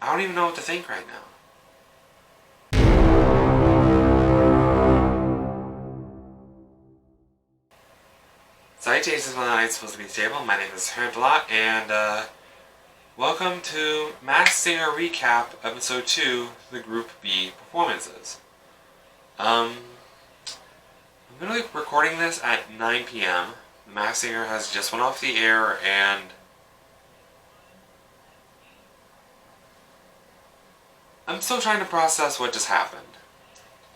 I don't even know what to think right now. Salutations, my name is supposed to be stable. My name is Hermplot, and welcome to Masked Singer Recap, Episode 2, the Group B performances. I'm going to be recording this at 9 p.m. The Masked Singer has just went off the air, and I'm still trying to process what just happened.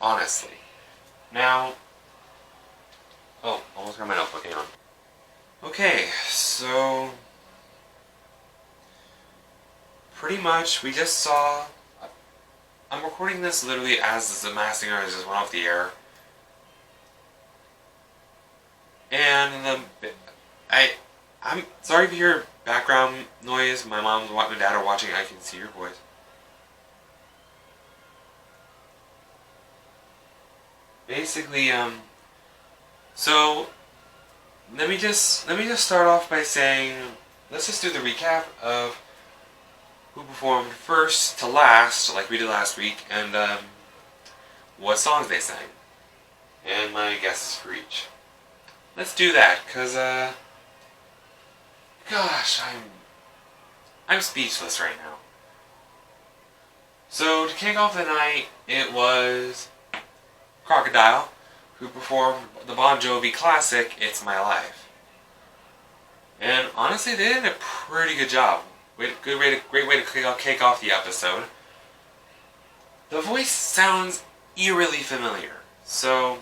Honestly. Now, almost got my notebook, hang on. Okay, so pretty much we just saw. I'm recording this literally as the Masked Singer just went off the air, and I'm sorry if you hear background noise. My mom and my dad are watching. I can see your voice. Basically, so let me just start off by saying, let's just do the recap of who performed first to last, like we did last week, and what songs they sang, and my guesses for each. Let's do that, cause gosh, I'm speechless right now. So to kick off the night, it was Crocodile, who performed the Bon Jovi classic, It's My Life. And honestly, they did a pretty good job. Great way to kick off the episode. The voice sounds eerily familiar. So,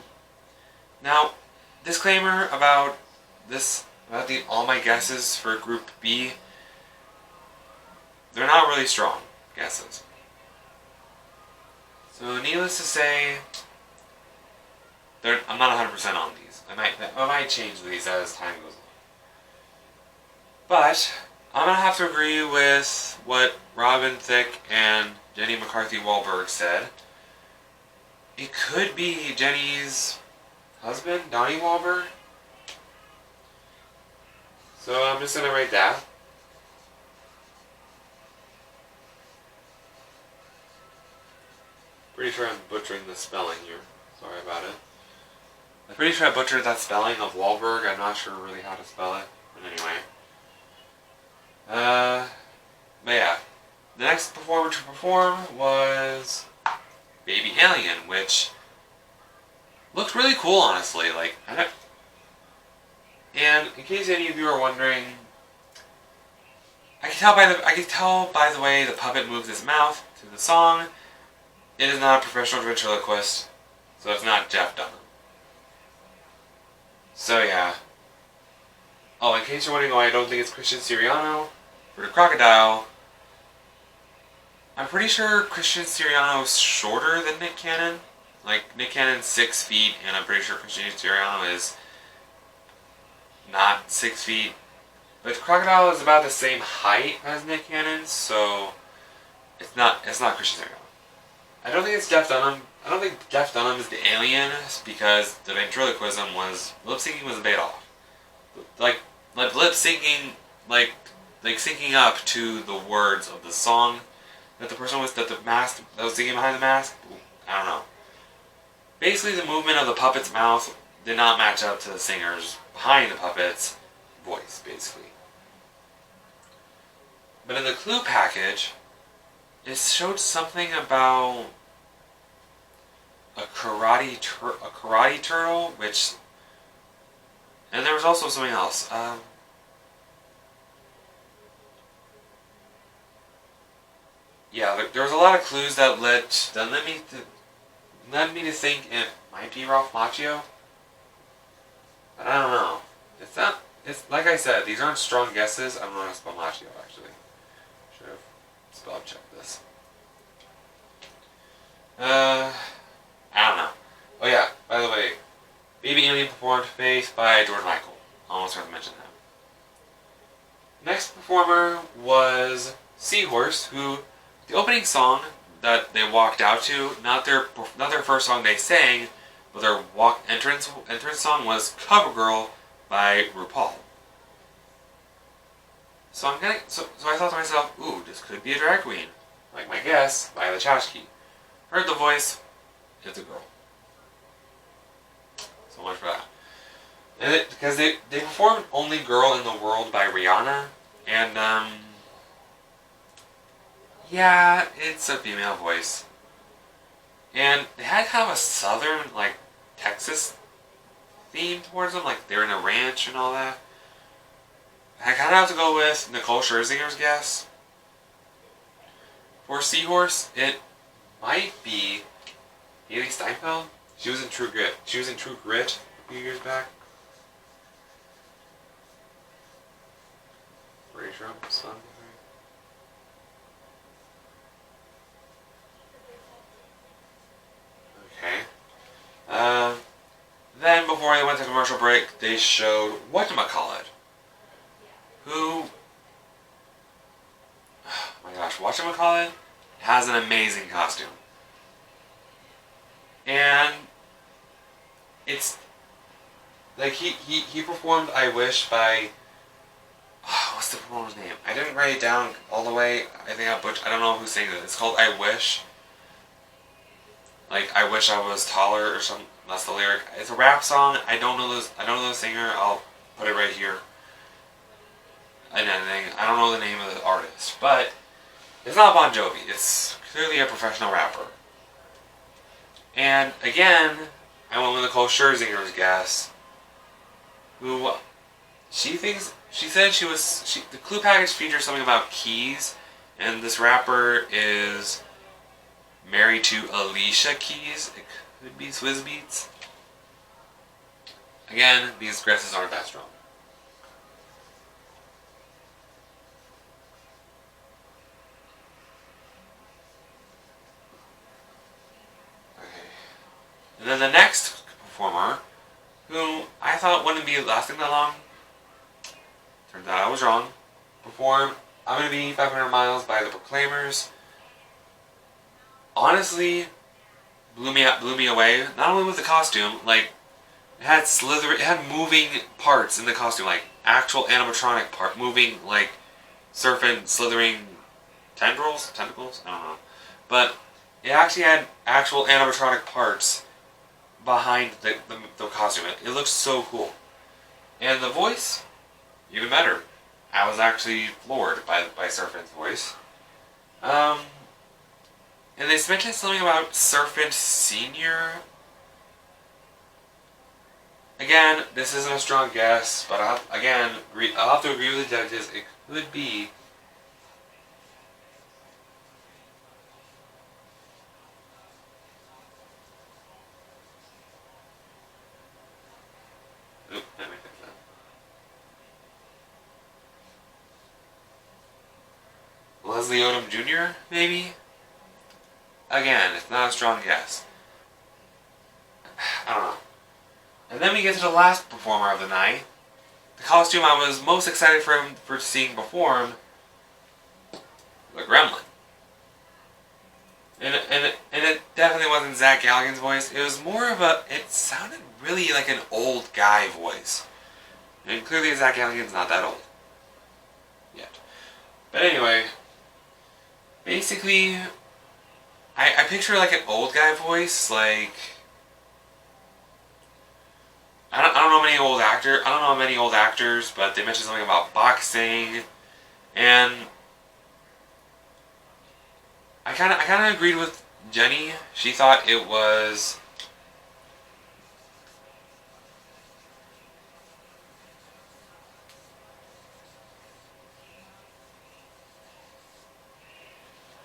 now, disclaimer about all my guesses for Group B. They're not really strong guesses. So, needless to say, I'm not 100% on these. I might change these as time goes on. But I'm going to have to agree with what Robin Thicke and Jenny McCarthy Wahlberg said. It could be Jenny's husband, Donnie Wahlberg. So I'm just going to write that. Pretty sure I'm butchering the spelling here. Sorry about it. I'm pretty sure I butchered that spelling of Wahlberg. I'm not sure really how to spell it. But anyway. But yeah. The next performer to perform was Baby Alien, which looked really cool, honestly. And in case any of you are wondering, I can tell by the way the puppet moves his mouth to the song. It is not a professional ventriloquist, so it's not Jeff Dunham. So yeah. Oh, in case you're wondering why I don't think it's Christian Siriano for the Crocodile, I'm pretty sure Christian Siriano is shorter than Nick Cannon. Like, Nick Cannon's 6 feet, and I'm pretty sure Christian Siriano is not 6 feet. But the Crocodile is about the same height as Nick Cannon, so it's not Christian Siriano. I don't think it's Jeff Dunham. I don't think Jeff Dunham is the alien, because the ventriloquism lip syncing was a bit off. Like lip syncing, like syncing up to the words of the song that the mask that was singing behind the mask. I don't know. Basically, the movement of the puppet's mouth did not match up to the singer's behind the puppet's voice, basically. But in the clue package, it showed something about a karate turtle, and there was also something else. Yeah, there was a lot of clues that led me to think it might be Ralph Macchio. But I don't know. It's like I said, these aren't strong guesses. I don't know how to spell Macchio, actually. Should have spell checked this. I don't know. Oh yeah, by the way, Baby Alien performed Faith by George Michael. Almost forgot to mention that. Next performer was Seahorse, who the opening song that they walked out to, not their first song they sang, but their entrance song was Cover Girl by RuPaul. So I thought to myself, ooh, this could be a drag queen. like my guess, by the Chachki. Heard the voice, it's a girl. So much for that. And because they performed Only Girl in the World by Rihanna, and yeah, it's a female voice. And they had kind of a southern, like, Texas theme towards them, like they're in a ranch and all that. I kind of have to go with Nicole Scherzinger's guess. For Seahorse, it might be Haley Steinfeld. She was in True Grit. She was in True Grit a few years back. Pretty sure I'm son. Okay. Then before they went to commercial break, they showed whatchamacallit, who, oh my gosh, whatchamacallit has an amazing costume. And it's like he performed I Wish by, what's the performer's name? I didn't write it down all the way. I think I don't know who sang it. It's called I Wish. Like, I wish I was taller or something. That's the lyric. It's a rap song. I don't know the singer. I'll put it right here. And anything. I don't know the name of the artist, but it's not Bon Jovi. It's clearly a professional rapper. And again, I went with Nicole Scherzinger's guess, who she said the clue package features something about keys, and this rapper is married to Alicia Keys. It could be Swizz Beatz. Again, these guesses aren't that strong. Okay. And then the next performer, who I thought wouldn't be lasting that long, turns out I was wrong, performed I'm Gonna Be 500 Miles by the Proclaimers. Honestly, blew me away. Not only with the costume, like it had moving parts in the costume, like actual animatronic part, moving like surfing, slithering tentacles. I don't know, but it actually had actual animatronic parts behind the costume. It looks so cool, and the voice, even better. I was actually floored by Surfin's voice. And they mentioned something about Surfin Senior. Again, this isn't a strong guess, but I'll have to agree with the judges. It could be. Oop, let me fix that. Leslie Odom Jr., maybe? Again, it's not a strong guess. I don't know. And then we get to the last performer of the night. The costume I was most excited for seeing perform, the Gremlin. And it definitely wasn't Zach Galligan's voice. It was more of it sounded really like an old guy voice. And clearly Zach Galligan's not that old. Yet. But anyway, basically, I picture like an old guy voice, like I don't know many old actors. I don't know many old actors, but they mentioned something about boxing, and I kind of agreed with Jenny. She thought it was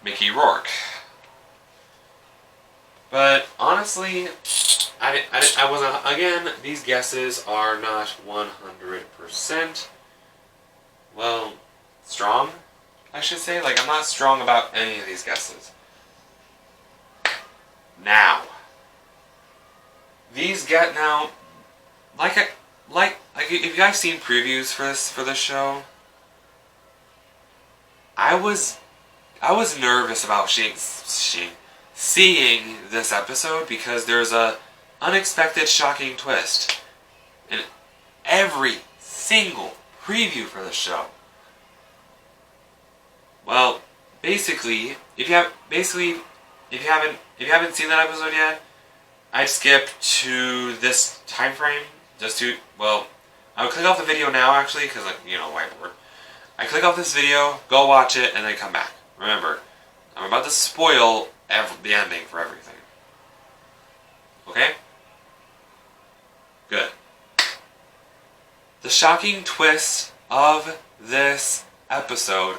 Mickey Rourke. But honestly, I wasn't. Again, these guesses are not 100%. Well, strong, I should say. Like, I'm not strong about any of these guesses. Now, like if you guys seen previews for this show, I was nervous about seeing this episode because there's a unexpected, shocking twist in every single preview for the show. Well, basically, if you haven't seen that episode yet, I'd skip to this time frame. I would click off the video now actually, because whiteboard. I click off this video, go watch it, and then come back. Remember, I'm about to spoil the ending for everything. Okay? Good. The shocking twist of this episode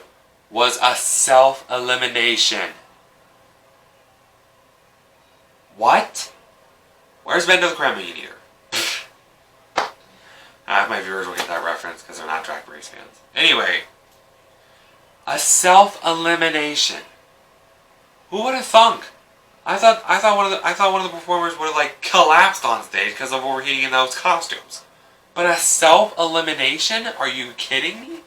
was a self-elimination. What? Where's Bend of the Kremlin Eater? Half my viewers will get that reference because they're not Drag Race fans. Anyway, a self-elimination. Who would have thunk? I thought one of the performers would have collapsed on stage because of overheating in those costumes. But a self-elimination? Are you kidding me?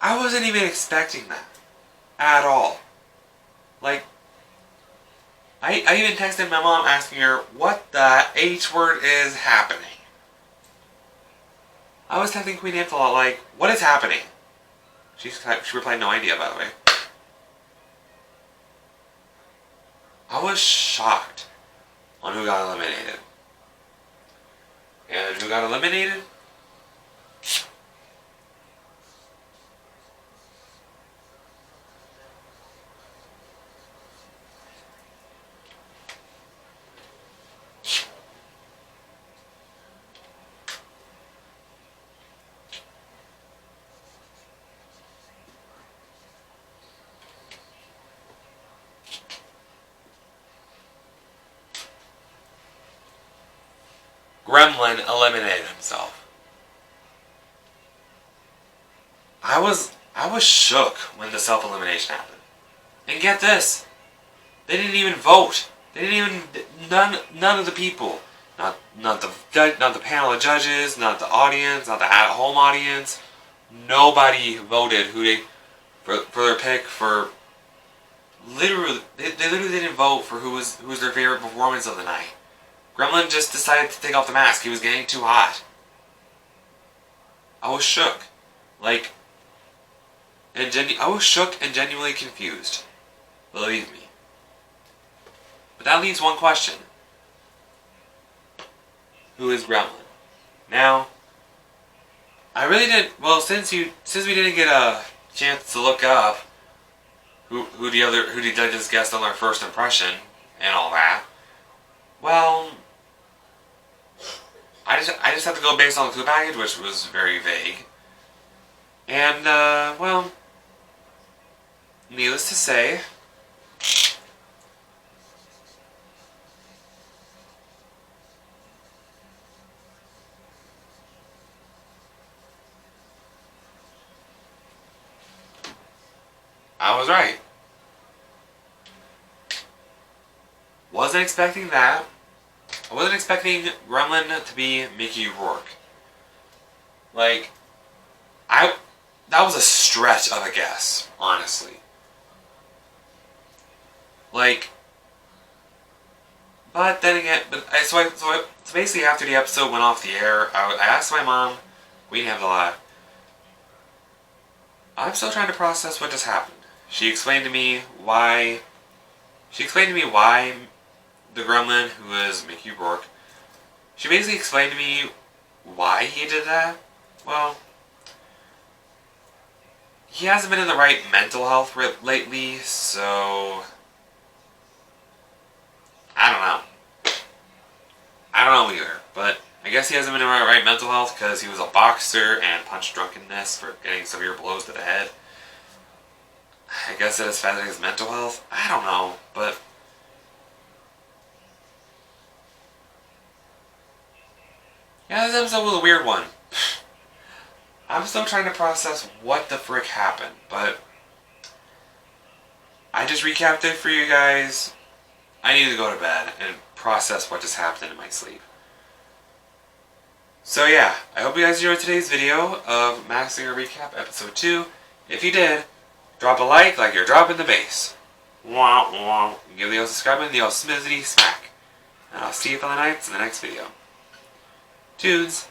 I wasn't even expecting that at all. I even texted my mom asking her what the H word is happening. I was texting Queen Amp a lot what is happening? She replied, no idea, by the way. I was shocked on who got eliminated. And who got eliminated? Gremlin eliminated himself. I was shook when the self-elimination happened. And get this, they didn't even vote. They didn't even none of the people, not the panel of judges, not the audience, not the at-home audience. Nobody voted for their pick for. Literally, they literally didn't vote for who was their favorite performance of the night. Gremlin just decided to take off the mask. He was getting too hot. I was shook. I was shook and genuinely confused. Believe me. But that leaves one question. Who is Gremlin? Now, I really didn't. Well, since we didn't get a chance to look up who the judges guessed on their first impression and all that. Well, I just have to go based on the clue package, which was very vague. And needless to say, I was right. Wasn't expecting that. I wasn't expecting Gremlin to be Mickey Rourke. That was a stretch of a guess, honestly. But then again, so basically after the episode went off the air, I asked my mom, we didn't have a lot. I'm still trying to process what just happened. She explained to me why the Gremlin, who is Mickey Rourke, she basically explained to me why he did that. Well, he hasn't been in the right mental health lately, so I don't know. I don't know either, but I guess he hasn't been in the right mental health because he was a boxer and punched drunkenness for getting severe blows to the head. I guess that is affecting his mental health. I don't know, but yeah, this episode was a weird one. I'm still trying to process what the frick happened, but I just recapped it for you guys. I need to go to bed and process what just happened in my sleep. So yeah, I hope you guys enjoyed today's video of Masked Singer Recap Episode 2. If you did, drop a like you're dropping the bass. Wah wah. Give the old subscribe and the old smizzity smack. And I'll see you for the nights in the next video. Tunes.